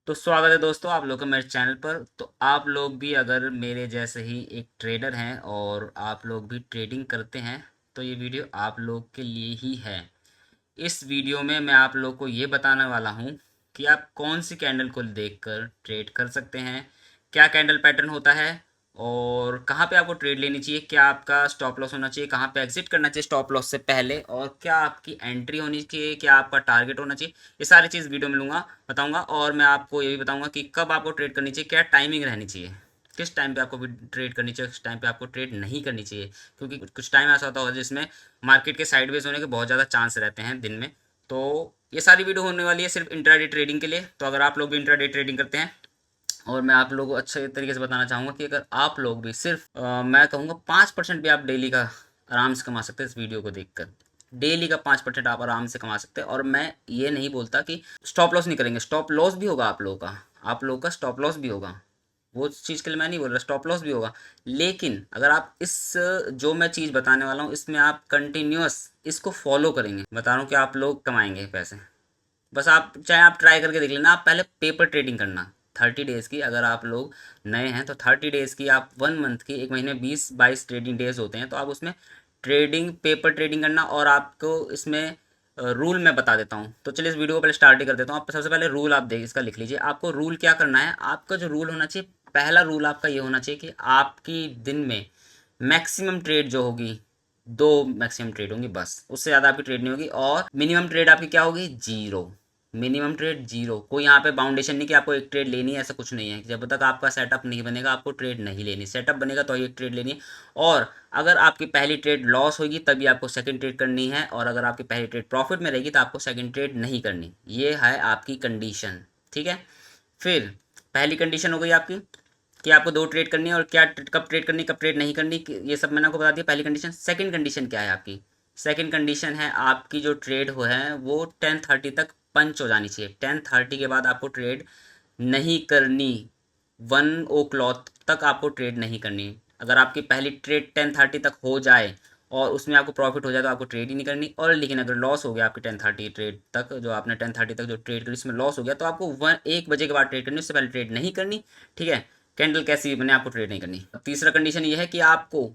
तो स्वागत है दोस्तों आप लोग का मेरे चैनल पर। तो आप लोग भी अगर मेरे जैसे ही एक ट्रेडर हैं और आप लोग भी ट्रेडिंग करते हैं तो ये वीडियो आप लोग के लिए ही है। इस वीडियो में मैं आप लोग को ये बताने वाला हूँ कि आप कौन सी कैंडल को देखकर ट्रेड कर सकते हैं, क्या कैंडल पैटर्न होता है और कहाँ पे आपको ट्रेड लेनी चाहिए, क्या आपका स्टॉप लॉस होना चाहिए, कहाँ पे एग्जिट करना चाहिए स्टॉप लॉस से पहले, और क्या आपकी एंट्री होनी चाहिए, क्या आपका टारगेट होना चाहिए। ये सारी चीज़ वीडियो में लूँगा बताऊँगा। और मैं आपको ये भी बताऊँगा कि कब आपको ट्रेड करनी चाहिए, क्या टाइमिंग रहनी चाहिए, किस टाइम पे आपको भी ट्रेड करनी चाहिए, किस टाइम पे आपको ट्रेड नहीं करनी चाहिए। क्योंकि कुछ टाइम ऐसा होता है जिसमें मार्केट के साइडवेज होने के बहुत ज़्यादा चांस रहते हैं दिन में। तो ये सारी वीडियो होने वाली है सिर्फ इंट्राडे ट्रेडिंग के लिए। तो अगर आप लोग भी इंट्राडे ट्रेडिंग करते हैं और मैं आप लोगों को अच्छे तरीके से बताना चाहूँगा कि अगर आप लोग भी सिर्फ मैं कहूँगा 5% भी आप डेली का आराम से कमा सकते हैं इस वीडियो को देखकर। डेली का 5% आप आराम से कमा सकते हैं। और मैं ये नहीं बोलता कि स्टॉप लॉस नहीं करेंगे, स्टॉप लॉस भी होगा आप लोगों का, आप लोगों का स्टॉप लॉस भी होगा। वो चीज़ के लिए मैं नहीं बोल रहा, स्टॉप लॉस भी होगा। लेकिन अगर आप इस जो मैं चीज़ बताने वाला हूँ इसमें आप कंटिन्यूअस इसको फॉलो करेंगे, बता रहा हूँ कि आप लोग कमाएंगे पैसे। बस आप चाहे आप ट्राई करके देख लेना। आप पहले पेपर ट्रेडिंग करना 30 डेज़ की। अगर आप लोग नए हैं तो 30 डेज़ की, आप 1 मंथ की, एक महीने 20-22 ट्रेडिंग डेज होते हैं, तो आप उसमें ट्रेडिंग पेपर ट्रेडिंग करना। और आपको इसमें रूल मैं बता देता हूँ। तो चलिए इस वीडियो को पहले स्टार्ट ही कर देता हूँ। आप सबसे पहले रूल आप देख इसका लिख लीजिए। आपको रूल क्या करना है, आपका जो रूल होना चाहिए, पहला रूल आपका ये होना चाहिए कि आपकी दिन में मैक्सिमम ट्रेड जो होगी, दो मैक्सिमम ट्रेड होंगी, बस उससे ज़्यादा आपकी ट्रेड नहीं होगी। और मिनिमम ट्रेड आपकी क्या होगी, जीरो। Minimum trade zero. कोई यहाँ पे बाउंडेशन नहीं कि आपको एक ट्रेड लेनी है, ऐसा कुछ नहीं है। जब तक आपका सेटअप नहीं बनेगा आपको ट्रेड नहीं लेनी, सेटअप बनेगा तो एक ट्रेड लेनी है। और अगर आपकी पहली ट्रेड लॉस होगी तभी आपको सेकंड ट्रेड करनी है, और अगर आपकी पहली ट्रेड प्रॉफिट में रहेगी तो आपको सेकंड ट्रेड नहीं करनी। ये है आपकी कंडीशन, ठीक है। फिर पहली कंडीशन हो गई आपकी कि आपको दो ट्रेड करनी है, और क्या कब ट्रेड करनी कब ट्रेड नहीं करनी, ये सब मैंने आपको बता दिया पहली कंडीशन। सेकंड कंडीशन क्या है आपकी, सेकंड कंडीशन है आपकी जो ट्रेड हो है वो 10:30 तक पंच हो जानी चाहिए। 10:30 के बाद आपको ट्रेड नहीं करनी, 1 o'clock तक आपको ट्रेड नहीं करनी। अगर आपकी पहली ट्रेड 10:30 तक हो जाए और उसमें आपको प्रॉफिट हो जाए तो आपको ट्रेड ही नहीं करनी। और लेकिन अगर लॉस हो गया आपकी 10:30 ट्रेड तक, जो आपने 10:30 तक जो ट्रेड करी उसमें लॉस हो गया, तो आपको 1 बजे के बाद ट्रेड करनी, उससे पहले ट्रेड नहीं करनी, ठीक है। कैंडल कैसी भी बने आपको ट्रेड नहीं करनी। तीसरा कंडीशन ये है कि आपको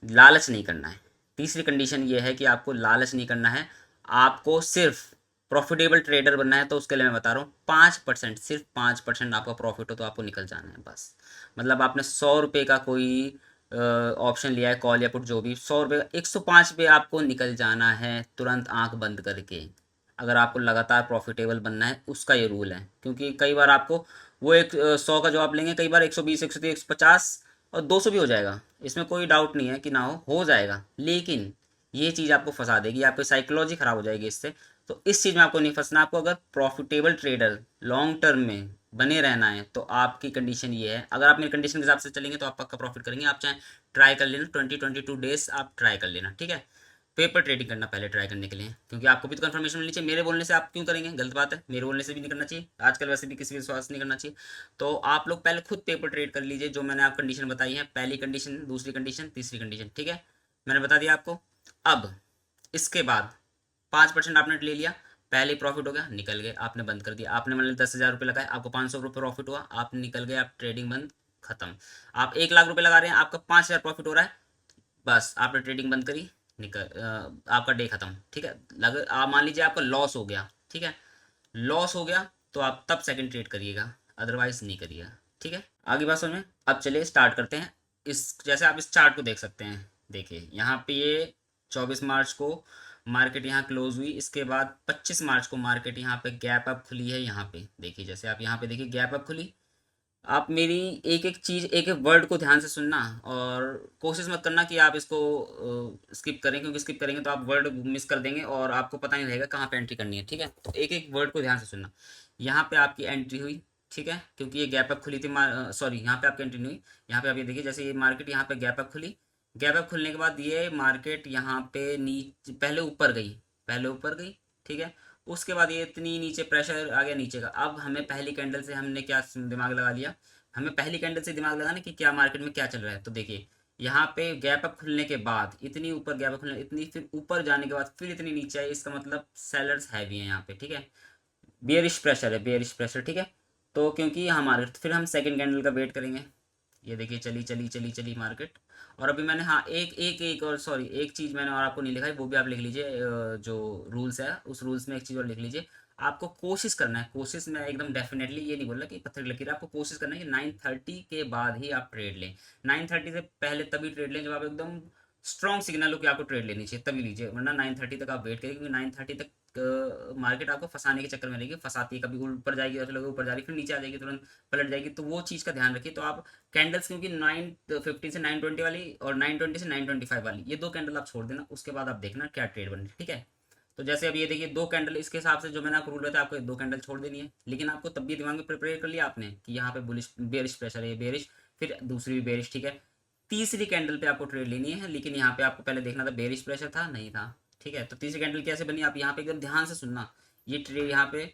लालच नहीं करना है। तीसरी कंडीशन ये है कि आपको लालच नहीं करना है, आपको सिर्फ प्रॉफिटेबल ट्रेडर बनना है। तो उसके लिए मैं बता रहा हूँ 5%, सिर्फ 5% आपका प्रॉफिट हो तो आपको निकल जाना है बस। मतलब आपने 100 रुपये का कोई ऑप्शन लिया है, कॉल या पुट जो भी, 100 रुपये का 105 पे आपको निकल जाना है तुरंत आंख बंद करके। अगर आपको लगातार प्रॉफिटेबल बनना है, उसका ये रूल है। क्योंकि कई बार आपको वो एक 100 का जो आप लेंगे, कई बार 120, 130, 150 और 200 भी हो जाएगा। इसमें कोई डाउट नहीं है कि ना हो जाएगा। लेकिन ये चीज़ आपको फंसा देगी, आपकी साइकोलॉजी ख़राब हो जाएगी इससे। तो इस चीज़ में आपको नहीं फंसना। आपको अगर प्रॉफिटेबल ट्रेडर लॉन्ग टर्म में बने रहना है तो आपकी कंडीशन ये है। अगर आप मेरी कंडीशन के हिसाब से चलेंगे तो आप पक्का प्रॉफिट करेंगे। आप चाहे ट्राई कर लेना, 20-22 डेज आप ट्राई कर लेना, ठीक है। पेपर ट्रेडिंग करना पहले ट्राई करने के लिए, क्योंकि आपको भी तो कंफर्मेशन मिलनी चाहिए। मेरे बोलने से आप क्यों करेंगे, गलत बात है। मेरे बोलने से भी नहीं करना चाहिए, आजकल वैसे भी किसी विश्वास नहीं करना चाहिए। तो आप लोग पहले खुद पेपर ट्रेड कर लीजिए, जो मैंने आप कंडीशन बताई है, पहली कंडीशन, दूसरी कंडीशन, तीसरी कंडीशन, ठीक है। मैंने बता दिया आपको। अब इसके बाद 5% आपने ले लिया, पहले प्रॉफिट हो गया, निकल गए, आपने बंद कर दिया। आपने मान लिया 10,000 रुपये लगाए, आपको 500 रुपये प्रॉफिट हुआ, आप निकल गए, आप ट्रेडिंग बंद, खत्म। आप 1 लाख रुपये लगा रहे हैं, आपका 5,000 प्रॉफिट हो रहा है, बस आपने ट्रेडिंग बंद करी, निकल आपका डे खत्म, ठीक है। लग आप मान लीजिए आपका लॉस हो गया, ठीक है। लॉस हो गया तो आप तब सेकंड ट्रेड करिएगा, अदरवाइज नहीं करिएगा, ठीक है। आगे बात समझ में। अब चलिए स्टार्ट करते हैं। इस जैसे आप इस चार्ट को देख सकते हैं, देखिए यहाँ पे ये 24 मार्च को मार्केट यहाँ क्लोज हुई। इसके बाद 25 मार्च को मार्केट यहाँ पे गैप अप खुली है। यहाँ पे देखिए, जैसे आप यहाँ पे देखिए गैप अप खुली। आप मेरी एक एक चीज़, एक एक वर्ड को ध्यान से सुनना, और कोशिश मत करना कि आप इसको स्किप करें, क्योंकि स्किप करेंगे तो आप वर्ड मिस कर देंगे और आपको पता नहीं रहेगा कहाँ पे एंट्री करनी है, ठीक है। तो एक एक वर्ड को ध्यान से सुनना। यहाँ पे आपकी एंट्री हुई, ठीक है, क्योंकि ये गैप अप खुली थी। सॉरी, यहाँ पे आपकी एंट्री नहीं हुई। यहाँ पे आप ये देखिए, जैसे ये मार्केट यहाँ पे गैप अप खुली, गैप अप खुलने के बाद ये मार्केट यहाँ पे नीचे पहले ऊपर गई, पहले ऊपर गई, ठीक है। उसके बाद ये इतनी नीचे प्रेशर आ गया नीचे का। अब हमें पहली कैंडल से हमने क्या दिमाग लगा लिया, हमें पहली कैंडल से दिमाग लगाना कि क्या मार्केट में क्या चल रहा है। तो देखिए यहाँ पे गैप अप खुलने के बाद इतनी ऊपर गैप अप खुलने, इतनी फिर ऊपर जाने के बाद फिर इतनी नीचे आई, इसका मतलब सेलर्स हैवी हैं यहाँ पे, ठीक है। बेयरिश प्रेशर है, बेयरिश प्रेशर, ठीक है। तो क्योंकि यहाँ मार्केट, फिर हम सेकंड कैंडल का वेट करेंगे। ये देखिए चली चली चली चली मार्केट। और अभी मैंने, हाँ, एक एक एक और सॉरी, एक चीज़ मैंने और आपको नहीं लिखा है, वो भी आप लिख लीजिए। जो रूल्स है उस रूल्स में एक चीज़ और लिख लीजिए। आपको कोशिश करना है, कोशिश में एकदम डेफिनेटली ये नहीं बोल रहा कि पत्थर की लकीर है, आपको कोशिश करना है कि 9:30 के बाद ही आप ट्रेड लें। 9:30 से पहले तभी ट्रेड लें जब आप एकदम स्ट्रॉन्ग सिग्नल हो कि आपको ट्रेड लेनी चाहिए, तभी लीजिए, वरना 9:30 तक आप वेट करिए, क्योंकि 9:30 तक मार्केट आपको फंसाने के चक्कर में रहेगी, फंसाती है, कभी ऊपर जाएगी, ऐसा लगेगा ऊपर जा रही, फिर नीचे आ जाएगी, तुरंत पलट जाएगी। तो वो चीज़ का ध्यान रखिए। तो आप कैंडल्स, क्योंकि 9:50 से 9:20 वाली और 9:20 से 9:25 वाली, ये दो कैंडल आप छोड़ देना, उसके बाद आप देखना क्या ट्रेड बन रही है, ठीक है। तो जैसे अब ये देखिए दो कैंडल, इसके हिसाब से जो मैंने आपको रूल बताया, आपको दो कैंडल छोड़ देनी है, लेकिन आपको तब भी दिमाग में प्रिपेयर कर लिया आपने कि यहाँ पे बुलिश बेरिश प्रेशर है, बेरिश, फिर दूसरी भी बेरिश, ठीक है। तीसरी कैंडल पे आपको ट्रेड लेनी है, लेकिन यहाँ पे आपको पहले देखना था बेरिश प्रेशर था नहीं था, ठीक है। तो तीसरी कैंडल कैसे बनी, आप यहाँ पे एकदम ध्यान से सुनना। ये ट्रेड यहाँ पे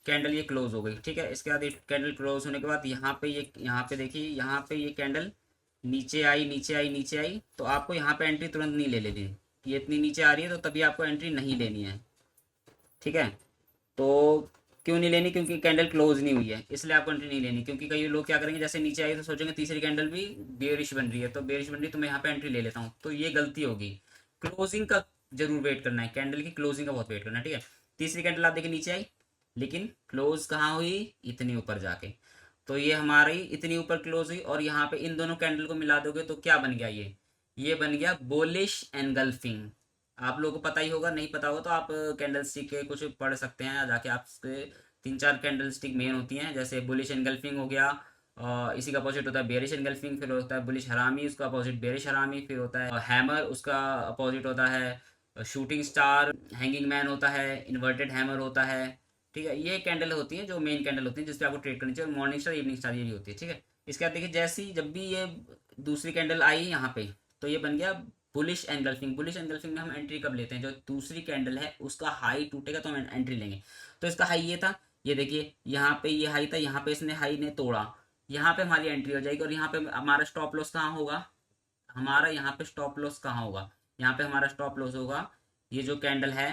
कैंडल ये क्लोज हो गई, ठीक है। इसके बाद ये कैंडल क्लोज होने के बाद यहाँ पे ये, यहाँ पे देखिए, यहाँ पे ये कैंडल नीचे आई नीचे आई नीचे आई, तो आपको यहाँ पे एंट्री तुरंत नहीं ले लेनी। ये इतनी नीचे आ रही है तो तभी आपको एंट्री नहीं लेनी है, ठीक है। तो क्यों नहीं लेनी, क्योंकि कैंडल क्लोज नहीं हुई है, इसलिए आपको एंट्री नहीं लेनी। क्योंकि कई लोग क्या करेंगे, जैसे नीचे आई तो सोचेंगे तीसरी कैंडल भी बेरिश बन रही है, तो बेरिश बन रही है तो मैं यहाँ पे एंट्री ले लेता हूँ, तो ये गलती होगी। क्लोजिंग का जरूर वेट करना है, कैंडल की क्लोजिंग का बहुत वेट करना है, ठीक है। तीसरी कैंडल आप देखिए नीचे आई, लेकिन क्लोज कहाँ हुई, इतनी ऊपर जाके। तो ये हमारी इतनी ऊपर क्लोज हुई, और यहाँ पे इन दोनों कैंडल को मिला दोगे तो क्या बन गया, ये बन गया बुलिश एनगल्फिंग। आप लोगों को पता ही होगा, नहीं पता होगा तो आप कैंडल स्टिक के कुछ पढ़ सकते हैं जाके, आप तीन चार कैंडल स्टिक मेन होती हैं, जैसे बुलिश एनगल्फिंग हो गया, इसी का अपोजिट होता है बेरिश एनगल्फिंग, फिर होता है बुलिश हरामी, उसका अपोजिट बेरिश हरामी, फिर होता है हैमर, उसका अपोजिट होता है शूटिंग स्टार, हैंगिंग मैन होता है, इन्वर्टेड हैमर होता है, ठीक है। ये कैंडल होती हैं जो मेन कैंडल होती हैं जिसपे आपको ट्रेड करनी चाहिए, और मॉर्निंग स्टार इवनिंग स्टार ये भी होती है, ठीक है। इसके बाद देखिए जैसी जब भी ये दूसरी कैंडल आई यहाँ पे, तो ये बन गया बुलिश एनगल्फिंग। बुलिश एनगल्फिंग में हम एंट्री कब लेते हैं, जो दूसरी कैंडल है उसका हाई टूटेगा तो हम एंट्री लेंगे। तो इसका हाई ये था, ये देखिए यहाँ पे ये हाई था, यहाँ पे इसने हाई ने तोड़ा, यहाँ पे हमारी एंट्री हो जाएगी, और यहाँ पे हमारा स्टॉप लॉस कहाँ होगा, हमारा यहाँ पे स्टॉप लॉस कहाँ होगा, यहाँ पे हमारा स्टॉप लॉस होगा ये जो कैंडल है,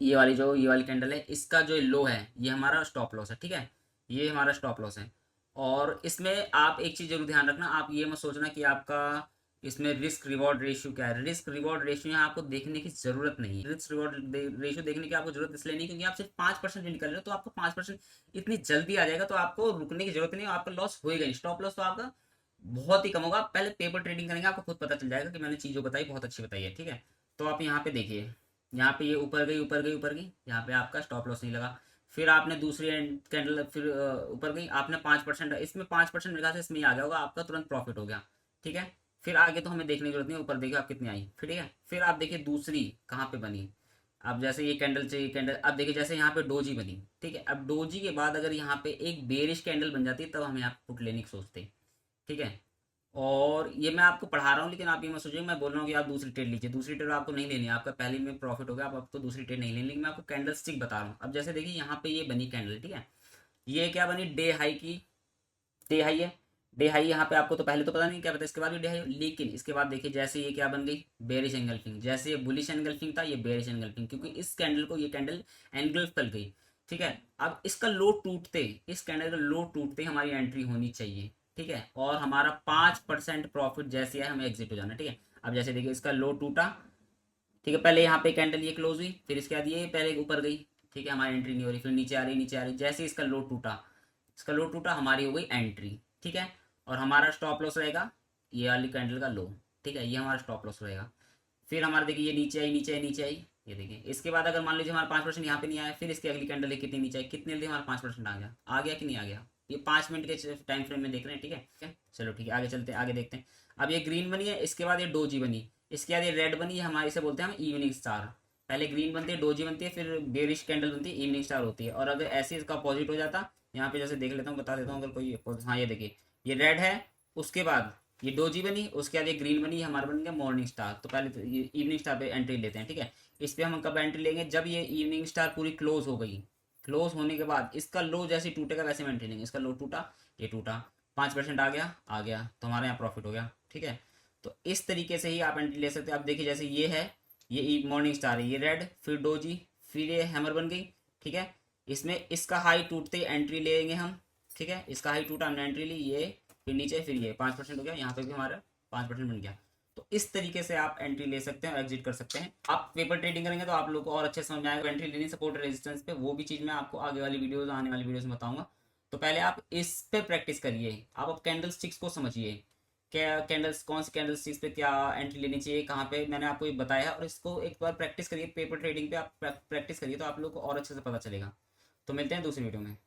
ये वाली कैंडल है, इसका जो लो है ये हमारा स्टॉप लॉस है, ठीक है। ये हमारा स्टॉप लॉस है। और इसमें आप एक चीज़ जरूर ध्यान रखना, आप ये मत सोचना कि आपका इसमें रिस्क रिवॉर्ड रेशियो क्या है। रिस्क रिवॉर्ड रेशियो यहाँ आपको देखने की जरूरत नहीं है। रिस्क रिवॉर्ड रेशियो देखने की आपको जरूरत इसलिए नहीं, क्योंकि आप सिर्फ 5% निकल रहे हो, तो आपको 5% इतनी जल्दी आ जाएगा, तो आपको रुकने की जरूरत नहीं है, आपका लॉस होएगा नहीं। स्टॉप लॉस तो आपका बहुत ही कम होगा। आप पहले पेपर ट्रेडिंग करेंगे, आपको खुद पता चल जाएगा कि मैंने चीज़ जो बताई बहुत अच्छी बताई है, ठीक है। तो आप यहाँ पे देखिए, यहाँ पे ये ऊपर गई ऊपर गई ऊपर गई, यहाँ पे आपका स्टॉप लॉस नहीं लगा। फिर आपने दूसरी कैंडल फिर ऊपर गई, आपने 5%, इसमें 5% मेरे ख्याल से इसमें ही आ गया होगा, आपका तुरंत प्रॉफिट हो गया, ठीक है। फिर आगे तो हमें देखने की जरूरत नहीं, ऊपर देखिए आप कितनी आई, फिर ठीक है। फिर आप देखिए दूसरी कहाँ पे बनी। अब जैसे ये कैंडल चाहिए कैंडल, अब देखिए जैसे यहाँ पे डोजी बनी, ठीक है। अब डोजी के बाद अगर यहाँ पे एक बेरिश कैंडल बन जाती है, तब हम यहाँ पे पुट लेने की सोचते हैं, ठीक है। और ये मैं आपको पढ़ा रहा हूँ, लेकिन आप ये मत सोचिए मैं बोल रहा हूँ कि आप दूसरी ट्रेड लीजिए, दूसरी ट्रेड आपको नहीं लेनी है, आपका पहले में प्रॉफिट हो गया, आप आपको दूसरी ट्रेड नहीं लेनी, लेकिन मैं आपको कैंडल स्टिक बता रहा हूँ। अब जैसे देखिए यहाँ पे ये बनी कैंडल, ठीक है। ये क्या बनी, डे हाई की, डे हाई है। डे हाई यहाँ पे आपको तो पहले तो पता नहीं क्या पता, इसके बाद भी डे हाई, लेकिन इसके बाद देखिए जैसे ये क्या बन गई, बेरिश एंगल्फिंग। जैसे ये बुलिश एंगल्फिंग था, ये बेरिश एंगल्फिंग, क्योंकि इस कैंडल को ये कैंडल एंगल्फ कर गई, ठीक है। अब इसका लो टूटते, इस कैंडल का लो टूटते हमारी एंट्री होनी चाहिए, ठीक है। और हमारा 5% प्रॉफिट जैसे है हमें एग्जिट हो जाना, ठीक है। अब जैसे देखिए इसका लो टूटा, ठीक है, पहले यहाँ पे कैंडल ये क्लोज हुई, फिर इसके बाद ये पहले ऊपर गई, ठीक है, हमारी एंट्री नहीं हो रही, फिर नीचे आ रही नीचे आ रही, जैसे इसका लो टूटा, इसका लो टूटा, हमारी हो गई एंट्री, ठीक है। और हमारा स्टॉप लॉस रहेगा ये वाली कैंडल का लो, ठीक है, ये हमारा स्टॉप लॉस रहेगा। फिर हमारा देखिए ये नीचे आई नीचे आई नीचे आई, ये देखिए इसके बाद अगर मान लीजिए हमारा 5% यहाँ पे नहीं आया, फिर इसकी अगली कैंडल कितनी नीचे आई, कितनी जल्दी हमारा 5% आ गया कि नहीं आ गया, ये 5 मिनट के टाइम फ्रेम में देख रहे हैं, ठीक है, ठीक है। चलो ठीक है, आगे चलते हैं, आगे देखते हैं। अब ये ग्रीन बनी है, इसके बाद ये डोजी बनी, इसके बाद ये रेड बनी है, हमारे इसे बोलते हैं हम इवनिंग स्टार। पहले ग्रीन बनती है, डोजी बनती है, फिर बेरिश कैंडल बनती है, इवनिंग स्टार होती है। और अगर ऐसे इसका अपोजिट हो जाता, यहाँ पे जैसे देख लेता हूँ, बता देता हूँ अगर कोई, हाँ ये देखिए ये रेड है, उसके बाद ये डोजी बनी, उसके बाद ये ग्रीन बनी, हमारा बन गया मॉर्निंग स्टार। तो पहले तो ये इवनिंग स्टार पे एंट्री लेते हैं, ठीक है। इस पे हम कब एंट्री लेंगे, जब ये इवनिंग स्टार पूरी क्लोज हो गई, क्लोज होने के बाद इसका लो जैसे टूटेगा वैसे हम एंट्री लेंगे। इसका लो टूटा, ये टूटा, 5% आ गया तो हमारे यहाँ प्रॉफिट हो गया, ठीक है। तो इस तरीके से ही आप एंट्री ले सकते हैं। आप देखिए जैसे ये है, ये मॉर्निंग स्टार है, ये रेड, फिर डोजी, फिर ये हैमर बन गई, ठीक है। इसमें इसका हाई टूटते ही एंट्री लेंगे हम, ठीक है, इसका हाई टूटा हमने एंट्री ली, ये फिर नीचे फिर ये 5% हो गया, यहाँ पे भी हमारा 5% बन गया। तो इस तरीके से आप एंट्री ले सकते हैं और एग्जिट कर सकते हैं। आप पेपर ट्रेडिंग करेंगे तो आप लोग को और अच्छे समझ में आएगा एंट्री लेनी, सपोर्ट रेजिस्टेंस पे, वो भी चीज़ मैं आपको आगे वाली वीडियोस, आने वाली वीडियोस में बताऊंगा। तो पहले आप इस पे प्रैक्टिस करिए, आप अब कैंडल स्टिक्स को समझिए, क्या कैंडल्स, कौन सी कैंडल स्टिक्स पे क्या एंट्री लेनी चाहिए, कहाँ पे, मैंने आपको ये बताया है। और इसको एक बार प्रैक्टिस करिए, पेपर ट्रेडिंग पे आप प्रैक्टिस करिए तो आप लोग को और अच्छे से पता चलेगा। तो मिलते हैं दूसरी वीडियो में।